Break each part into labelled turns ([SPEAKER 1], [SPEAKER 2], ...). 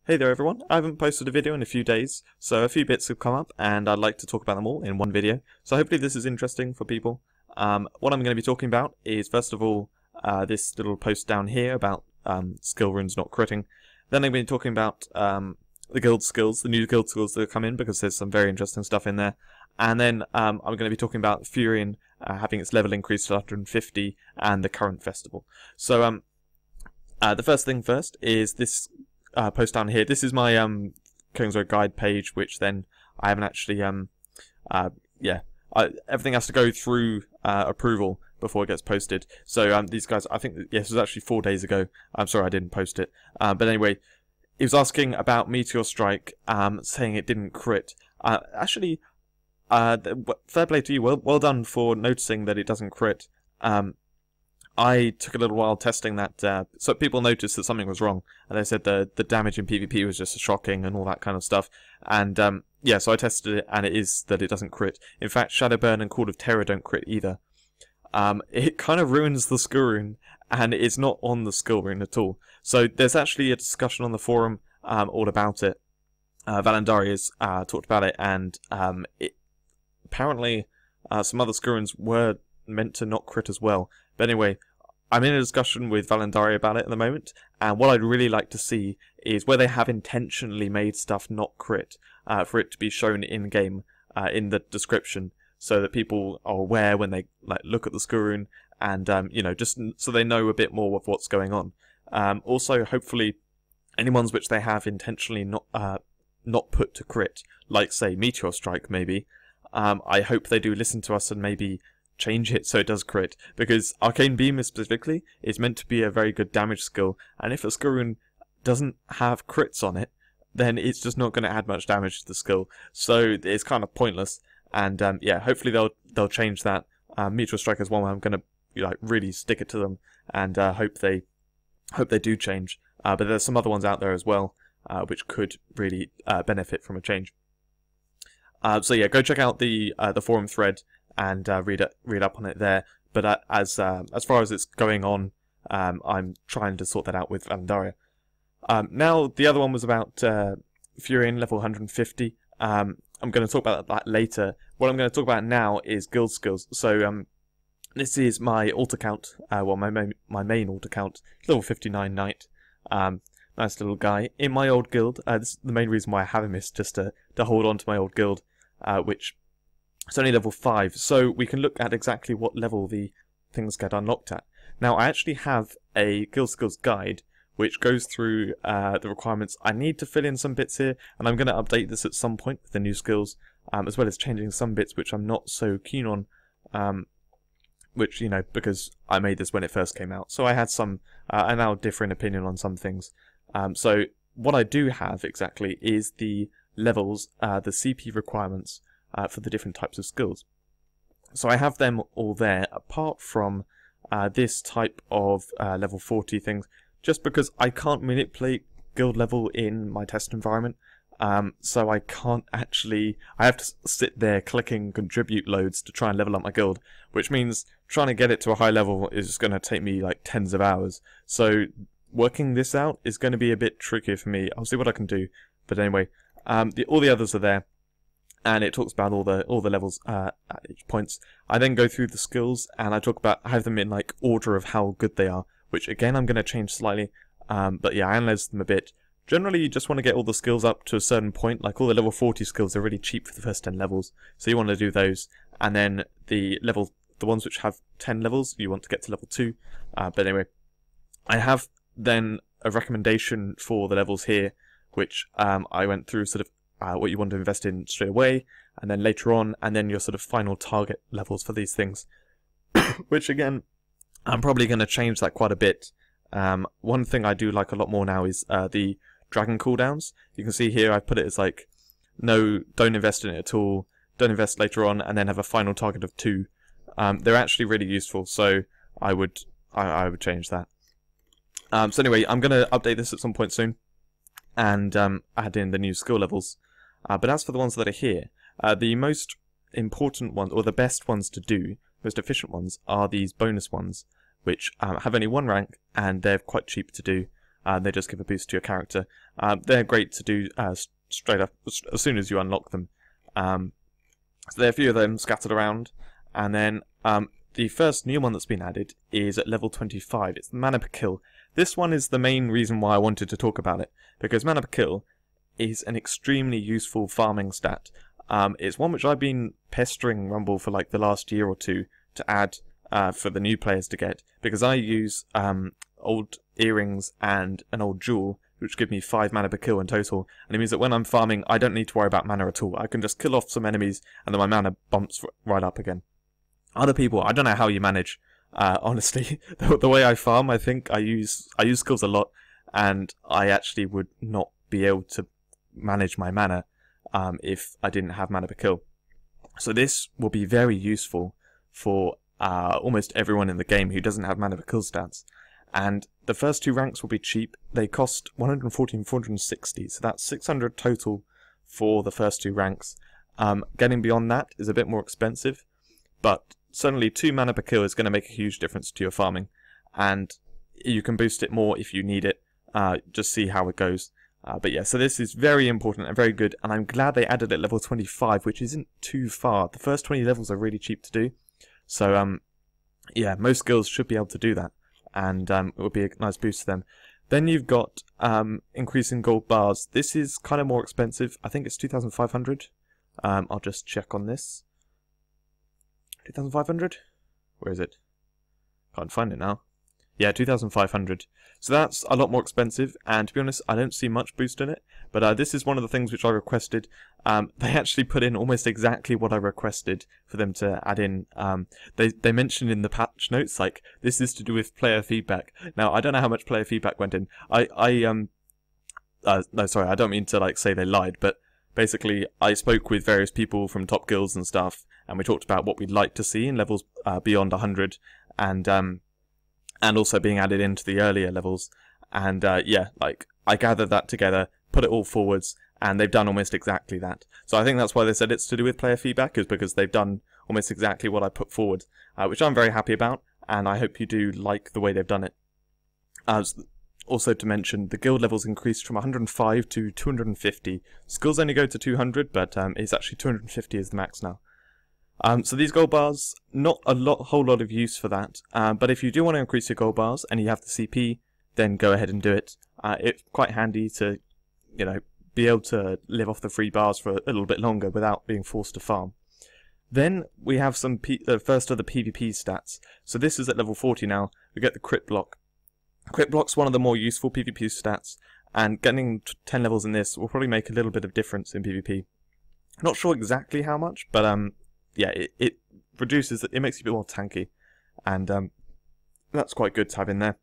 [SPEAKER 1] Hey there everyone, I haven't posted a video in a few days, so a few bits have come up and I'd like to talk about them all in one video. So hopefully this is interesting for people. What I'm going to be talking about is first of all this little post down here about skill runes not critting. Then I'm going to be talking about the guild skills, the new guild skills that have come in because there's some very interesting stuff in there. And then I'm going to be talking about Furion having its level increased to 150 and the current festival. So the first thing first is this post down here. This is my King's Road guide page, which then I haven't actually everything has to go through approval before it gets posted. So these guys, I think this was actually 4 days ago. I'm sorry I didn't post it, but anyway, he was asking about Meteor Strike, saying it didn't crit. Actually, fair play to you. Well done for noticing that it doesn't crit. I took a little while testing that, so people noticed that something was wrong, and they said the damage in PvP was just shocking and all that kind of stuff. And yeah, so I tested it, and it is that it doesn't crit. In fact, Shadowburn and Call of Terror don't crit either. It kind of ruins the skill rune, and it's not on the skill rune at all. So there's actually a discussion on the forum all about it. Valandaria's talked about it, and apparently some other skill runes were meant to not crit as well. But anyway, I'm in a discussion with Valandaria about it at the moment, and what I'd really like to see is where they have intentionally made stuff not crit, for it to be shown in-game, in the description, so that people are aware when they look at the skill rune, and you know, just so they know a bit more of what's going on. Also, hopefully, any ones which they have intentionally not put to crit, like say Meteor Strike maybe, I hope they do listen to us and maybe change it so it does crit, because Arcane Beam specifically is meant to be a very good damage skill, and if a skill rune doesn't have crits on it, then it's just not going to add much damage to the skill, so it's kind of pointless. And yeah, hopefully they'll change that. Meteor Strike is one where I'm going to really stick it to them, and hope they do change. But there's some other ones out there as well, which could really benefit from a change. So yeah, go check out the forum thread and read up on it there. But as far as it's going on, I'm trying to sort that out with Valandaria. Now the other one was about Furion level 150. I'm going to talk about that later. What I'm going to talk about now is guild skills. So this is my alt account, well my main alt account, level 59 knight. Nice little guy in my old guild. This is the main reason why I have him, is just to hold on to my old guild, which it's only level 5, so we can look at exactly what level the things get unlocked at. Now, I actually have a guild skills guide which goes through the requirements. I need to fill in some bits here, and I'm going to update this at some point with the new skills, as well as changing some bits which I'm not so keen on, which, you know, because I made this when it first came out. So I had some, a now different opinion on some things. So what I do have exactly is the levels, the CP requirements, for the different types of skills. So I have them all there, apart from this type of level 40 things, just because I can't manipulate guild level in my test environment. So I can't actually, I have to sit there clicking contribute loads to try and level up my guild, which means trying to get it to a high level is going to take me like tens of hours. So working this out is going to be a bit trickier for me. I'll see what I can do. But anyway, all the others are there, and it talks about all the levels at each points. I then go through the skills, and I have them in like order of how good they are, which again I'm going to change slightly. But yeah, I analyze them a bit. Generally, you just want to get all the skills up to a certain point. Like all the level 40 skills are really cheap for the first 10 levels, so you want to do those. And then the ones which have 10 levels, you want to get to level 2. But anyway, I have then a recommendation for the levels here, which I went through sort of what you want to invest in straight away, and then later on, and then your sort of final target levels for these things. Which again, I'm probably going to change that quite a bit. One thing I do like a lot more now is the dragon cooldowns. You can see here I put it as like, no, don't invest in it at all, don't invest later on, and then have a final target of 2. They're actually really useful, so I would change that. So anyway, I'm going to update this at some point soon, and add in the new skill levels. But as for the ones that are here, the most important ones, or the best ones to do, most efficient ones, are these bonus ones, which have only 1 rank, and they're quite cheap to do. They just give a boost to your character. They're great to do straight up as soon as you unlock them. So there are a few of them scattered around, and then the first new one that's been added is at level 25. It's the mana per kill. This one is the main reason why I wanted to talk about it, because mana per kill is an extremely useful farming stat. It's one which I've been pestering Rumble for like the last year or two to add for the new players to get, because I use old earrings and an old jewel, which give me 5 mana per kill in total, and it means that when I'm farming, I don't need to worry about mana at all. I can just kill off some enemies, and then my mana bumps right up again. Other people, I don't know how you manage, honestly. The way I farm, I think I use skills a lot, and I actually would not be able to manage my mana if I didn't have mana per kill. So this will be very useful for almost everyone in the game who doesn't have mana per kill stats. And the first 2 ranks will be cheap. They cost 140 and 460, so that's 600 total for the first 2 ranks. Getting beyond that is a bit more expensive, but certainly 2 mana per kill is going to make a huge difference to your farming, and you can boost it more if you need it. Just see how it goes. But yeah, so this is very important and very good, and I'm glad they added it at level 25, which isn't too far. The first 20 levels are really cheap to do, so yeah, most skills should be able to do that, and it would be a nice boost to them. Then you've got increasing gold bars. This is kind of more expensive. I think it's 2,500. I'll just check on this. 2,500? Where is it? Can't find it now. Yeah, 2,500. So that's a lot more expensive, and to be honest, I don't see much boost in it. But this is one of the things which I requested. They actually put in almost exactly what I requested for them to add in. They mentioned in the patch notes, like, this is to do with player feedback. Now, I don't know how much player feedback went in. No, sorry, I don't mean to, like, say they lied, but basically, I spoke with various people from top guilds and stuff, and we talked about what we'd like to see in levels beyond 100, and also being added into the earlier levels. And yeah, like, I gathered that together, put it all forwards, and they've done almost exactly that. So I think that's why they said it's to do with player feedback, is because they've done almost exactly what I put forward, which I'm very happy about, and I hope you do like the way they've done it. Also to mention, the guild levels increased from 105 to 250. Skills only go to 200, but it's actually 250 is the max now. So these gold bars, not a whole lot of use for that, but if you do want to increase your gold bars and you have the CP, then go ahead and do it. It's quite handy to, you know, be able to live off the free bars for a little bit longer without being forced to farm. Then we have some first of the PvP stats. So this is at level 40 now. We get the crit block. Crit block's one of the more useful PvP stats, and getting 10 levels in this will probably make a little bit of difference in PvP. Not sure exactly how much, but yeah, it reduces, it makes you a bit more tanky, and that's quite good to have in there.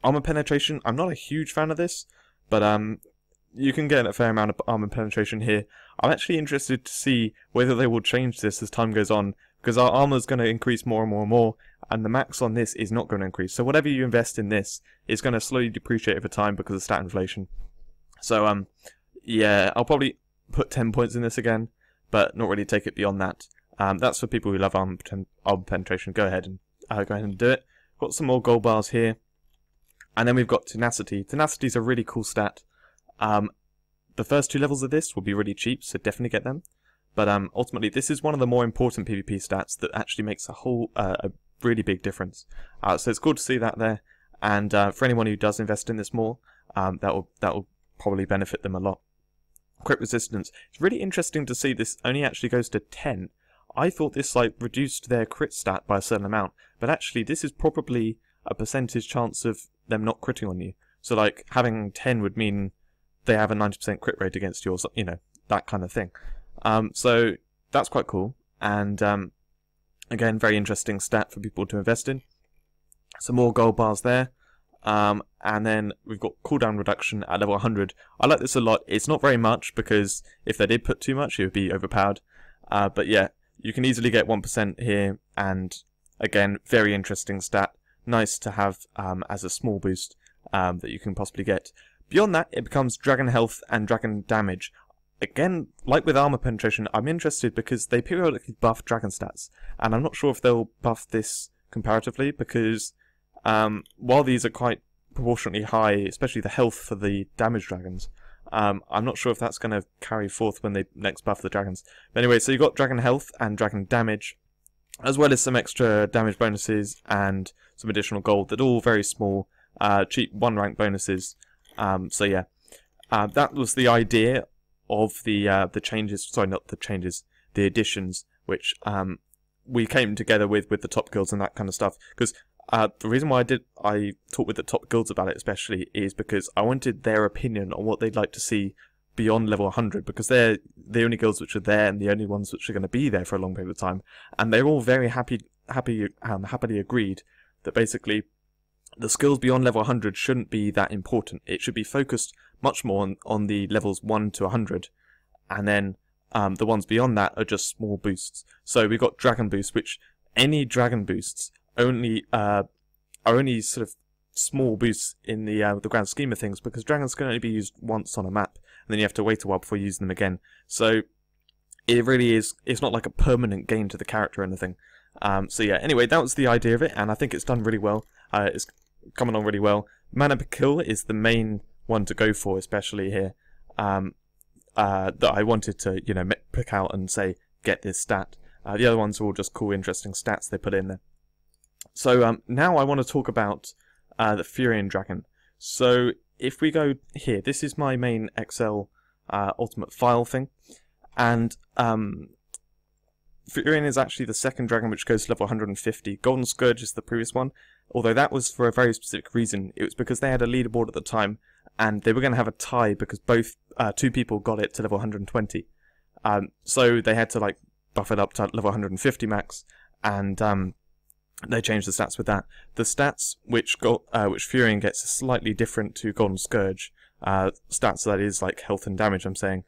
[SPEAKER 1] Armor penetration, I'm not a huge fan of this, but you can get a fair amount of armor penetration here. I'm actually interested to see whether they will change this as time goes on, because our armor is going to increase more and more and more, and the max on this is not going to increase. So whatever you invest in this is going to slowly depreciate over time because of stat inflation. So yeah, I'll probably put 10 points in this again, but not really take it beyond that. That's for people who love armor penetration. Go ahead and do it. Got some more gold bars here, and then we've got tenacity. Tenacity is a really cool stat. The first 2 levels of this will be really cheap, so definitely get them. But ultimately, this is one of the more important PvP stats that actually makes a really big difference. So it's cool to see that there, and for anyone who does invest in this more, that will probably benefit them a lot. Crit resistance. It's really interesting to see this only actually goes to 10. I thought this like reduced their crit stat by a certain amount, but actually this is probably a percentage chance of them not critting on you. So like having 10 would mean they have a 90% crit rate against you, or you know, that kind of thing. So that's quite cool, and again, very interesting stat for people to invest in. Some more gold bars there, and then we've got cooldown reduction at level 100. I like this a lot. It's not very much, because if they did put too much, it would be overpowered. But yeah, you can easily get 1% here, and again, very interesting stat. Nice to have as a small boost that you can possibly get. Beyond that, it becomes dragon health and dragon damage. Again, like with armor penetration, I'm interested because they periodically buff dragon stats, and I'm not sure if they'll buff this comparatively, because while these are quite proportionately high, especially the health for the damage dragons. I'm not sure if that's going to carry forth when they next buff the dragons. But anyway, so you got dragon health and dragon damage, as well as some extra damage bonuses and some additional gold that are all very small, cheap 1 rank bonuses. So yeah, that was the idea of the changes. Sorry, not the changes, the additions, which we came together with the top guilds and that kind of stuff. Because the reason why I talked with the top guilds about it especially is because I wanted their opinion on what they'd like to see beyond level 100, because they're the only guilds which are there and the only ones which are going to be there for a long period of time, and they're all very happily agreed that basically the skills beyond level 100 shouldn't be that important. It should be focused much more on the levels 1 to 100, and then the ones beyond that are just small boosts. So we've got dragon boosts, which any dragon boosts only are only sort of small boosts in the grand scheme of things, because dragons can only be used once on a map, and then you have to wait a while before using them again. So it really is, it's not like a permanent gain to the character or anything. So yeah, anyway, that was the idea of it, and I think it's done really well. It's coming on really well. Mana per kill is the main one to go for, especially here. That I wanted to, pick out and say, get this stat. The other ones are all just cool, interesting stats they put in there. So now I want to talk about the Furion dragon. So if we go here, this is my main Excel ultimate file thing, and Furion is actually the second dragon which goes to level 150. Golden Scourge is the previous one, although that was for a very specific reason. It was because they had a leaderboard at the time, and they were going to have a tie because both two people got it to level 120. So they had to buff it up to level 150 max, and they changed the stats with that. The stats which Furion gets are slightly different to Golden Scourge. Stats that is like health and damage, I'm saying.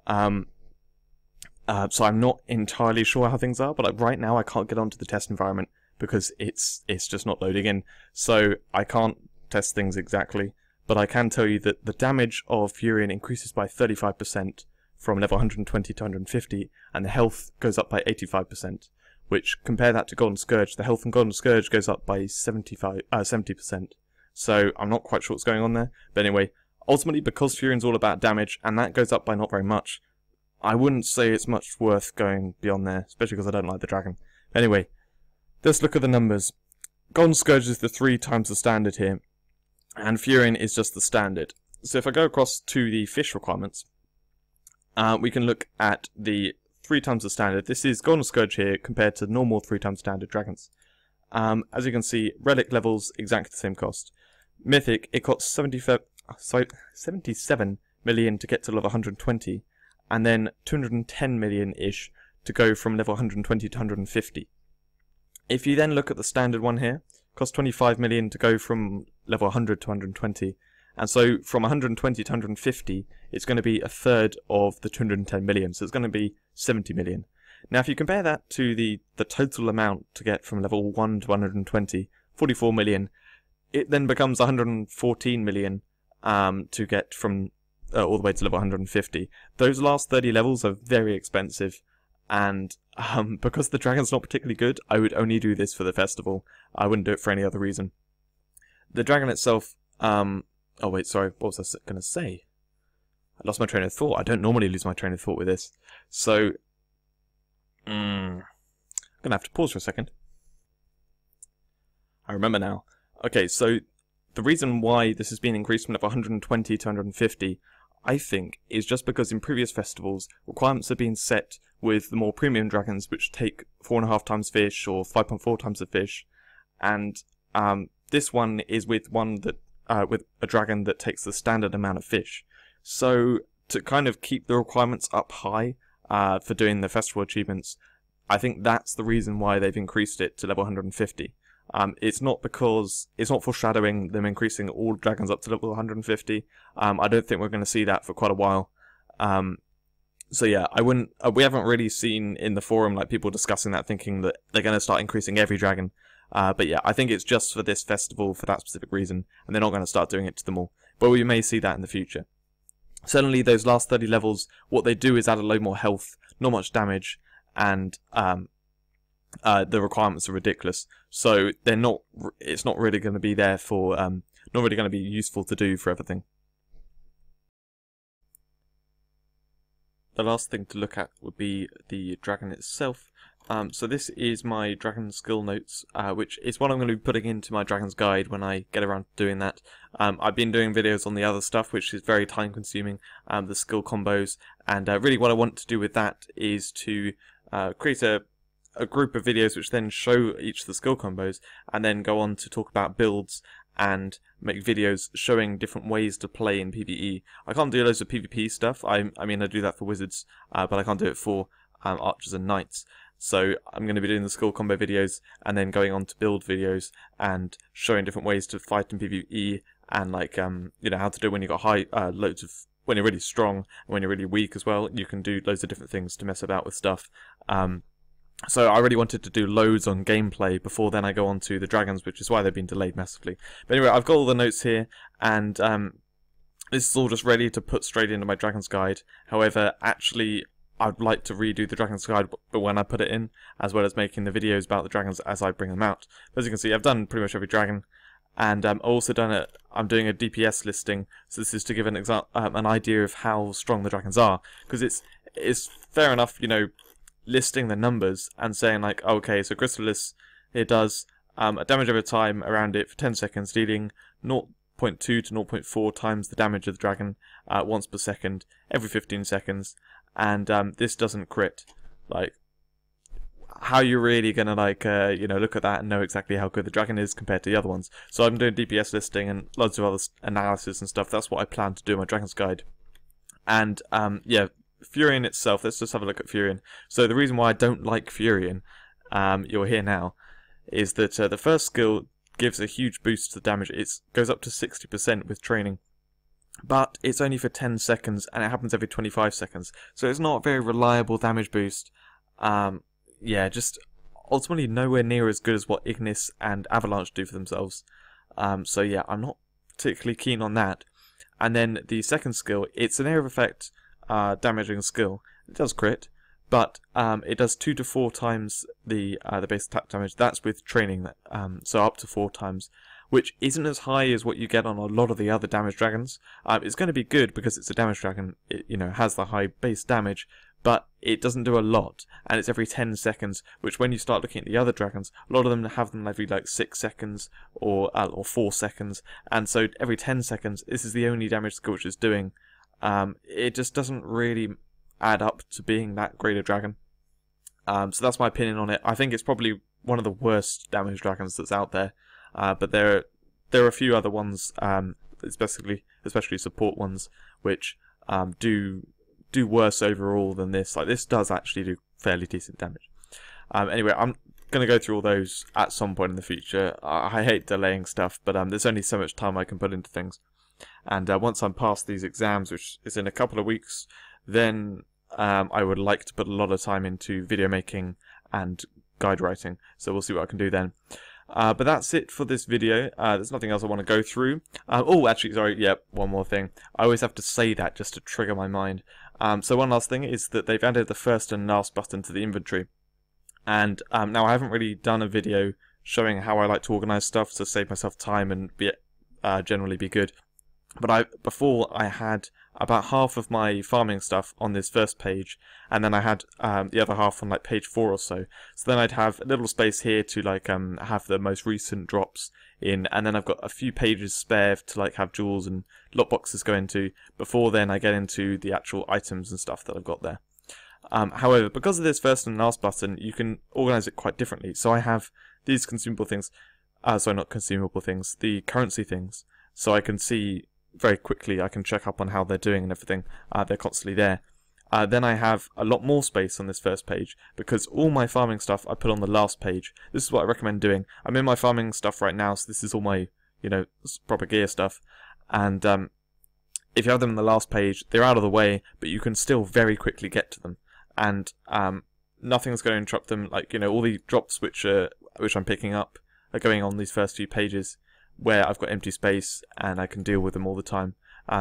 [SPEAKER 1] So I'm not entirely sure how things are, but right now I can't get onto the test environment because it's just not loading in. So I can't test things exactly, but I can tell you that the damage of Furion increases by 35% from level 120 to 150, and the health goes up by 85%. Which, compare that to Golden Scourge, the health in Golden Scourge goes up by 70%. So I'm not quite sure what's going on there. But anyway, ultimately, because Furion's all about damage, and that goes up by not very much, I wouldn't say it's much worth going beyond there, especially because I don't like the dragon. Anyway, let's look at the numbers. Golden Scourge is the 3 times the standard here, and Furion is just the standard. So if I go across to the fish requirements, we can look at the 3 times the standard. This is Golden Scourge here compared to normal 3 times standard dragons. As you can see, relic levels exactly the same cost. Mythic, it costs 77 million to get to level 120, and then 210 million-ish to go from level 120 to 150. If you then look at the standard one here, it costs 25 million to go from level 100 to 120. And so from 120 to 150, it's going to be a third of the 210 million. So it's going to be 70 million. Now, if you compare that to the total amount to get from level 1 to 120, 44 million, it then becomes 114 million to get from all the way to level 150. Those last 30 levels are very expensive. And because the dragon's not particularly good, I would only do this for the festival. I wouldn't do it for any other reason. The dragon itself... Oh wait, sorry, what was I going to say? I lost my train of thought. I don't normally lose my train of thought with this. So, I'm going to have to pause for a second. I remember now. Okay, so the reason why this has been increased from level 120 to 150, I think, is just because in previous festivals, requirements have been set with the more premium dragons, which take 4.5 times fish or 5.4 times the fish, and this one is with one that with a dragon that takes the standard amount of fish. So to kind of keep the requirements up high for doing the festival achievements, I think that's the reason why they've increased it to level 150. It's not foreshadowing them increasing all dragons up to level 150. I don't think we're going to see that for quite a while. So yeah, we haven't really seen in the forum people discussing that, thinking that they're going to start increasing every dragon. But yeah, I think it's just for this festival for that specific reason, and they're not going to start doing it to them all. But we may see that in the future. Certainly, those last 30 levels, what they do is add a load more health, not much damage, and the requirements are ridiculous. So it's not really going to be there for not really going to be useful to do for everything. The last thing to look at would be the dragon itself. So this is my dragon skill notes, which is what I'm going to be putting into my dragon's guide when I get around to doing that. I've been doing videos on the other stuff, which is very time consuming, the skill combos, and really what I want to do with that is to create a group of videos which then show each of the skill combos, and then go on to talk about builds and make videos showing different ways to play in PvE. I can't do loads of PvP stuff. I mean, I do that for wizards, but I can't do it for archers and knights. So I'm going to be doing the skill combo videos and then going on to build videos and showing different ways to fight in PvE, and like you know, how to do it when you got when you're really strong and when you're really weak as well. You can do loads of different things to mess about with stuff. So I really wanted to do loads on gameplay before then I go on to the dragons, which is why they've been delayed massively. But anyway, I've got all the notes here, and this is all just ready to put straight into my dragon's guide. However, actually, I'd like to redo the dragon's guide but when I put it in, as well as making the videos about the dragons as I bring them out. As you can see, I've done pretty much every dragon, and also I'm doing a DPS listing. So this is to give an idea of how strong the dragons are, because it's fair enough, you know, listing the numbers and saying like, okay, so Chrysalis, it does a damage over time around it for 10 seconds, dealing 0.2 to 0.4 times the damage of the dragon once per second, every 15 seconds, and this doesn't crit. Like, how are you really gonna like you know, look at that and know exactly how good the dragon is compared to the other ones? So I'm doing DPS listing and loads of other analysis and stuff. That's what I plan to do in my dragon's guide. And yeah, Furion itself, let's just have a look at Furion. So the reason why I don't like Furion, you'll hear now, is that the first skill gives a huge boost to the damage. It goes up to 60% with training, but it's only for 10 seconds and it happens every 25 seconds. So it's not a very reliable damage boost. Yeah, just ultimately nowhere near as good as what Ignis and Avalanche do for themselves. So yeah, I'm not particularly keen on that. And then the second skill, it's an area of effect damaging skill. It does crit, but it does 2 to 4 times the base attack damage. That's with training, so up to 4 times, which isn't as high as what you get on a lot of the other damage dragons. It's going to be good because it's a damage dragon. It, you know, has the high base damage, but it doesn't do a lot, and it's every 10 seconds. Which, when you start looking at the other dragons, a lot of them have them every like 6 seconds or 4 seconds, and so every 10 seconds, this is the only damage skill which is doing. It just doesn't really add up to being that great a dragon. So that's my opinion on it. I think it's probably one of the worst damage dragons that's out there. But there are a few other ones, especially support ones, which do worse overall than this. Like, this does actually do fairly decent damage. Anyway, I'm going to go through all those at some point in the future. I hate delaying stuff, but there's only so much time I can put into things. And once I'm past these exams, which is in a couple of weeks, then I would like to put a lot of time into video making and guide writing. So we'll see what I can do then. But that's it for this video. There's nothing else I want to go through. Oh, actually, sorry, yep, one more thing. I always have to say that just to trigger my mind. So one last thing is that they've added the first and last button to the inventory. And now I haven't really done a video showing how I like to organize stuff to save myself time and generally be good. But before I had about half of my farming stuff on this first page, and then I had the other half on like page 4 or so. So then I'd have a little space here to like have the most recent drops in, and then I've got a few pages spare to like have jewels and lot boxes go into. Before then I get into the actual items and stuff that I've got there. However, because of this first and last button, you can organize it quite differently. So I have these consumable things, sorry, not consumable things, the currency things, so I can see very quickly, I can check up on how they're doing and everything. They're constantly there. Then I have a lot more space on this first page, because all my farming stuff I put on the last page. This is what I recommend doing. I'm in my farming stuff right now, so this is all my, you know, proper gear stuff. And if you have them on the last page, they're out of the way, but you can still very quickly get to them. And nothing's going to interrupt them. Like, you know, all the drops which I'm picking up are going on these first few pages, where I've got empty space and I can deal with them all the time.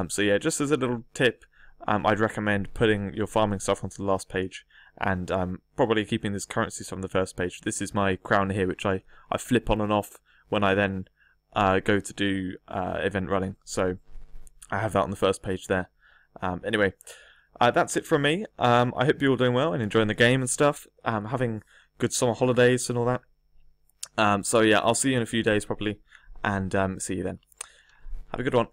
[SPEAKER 1] So yeah, just as a little tip, I'd recommend putting your farming stuff onto the last page, and probably keeping this currency stuff on the first page. This is my crown here, which I flip on and off when I then go to do event running. So I have that on the first page there. Anyway, that's it from me. I hope you're all doing well and enjoying the game and stuff. Having good summer holidays and all that. So yeah, I'll see you in a few days probably, and see you then. Have a good one.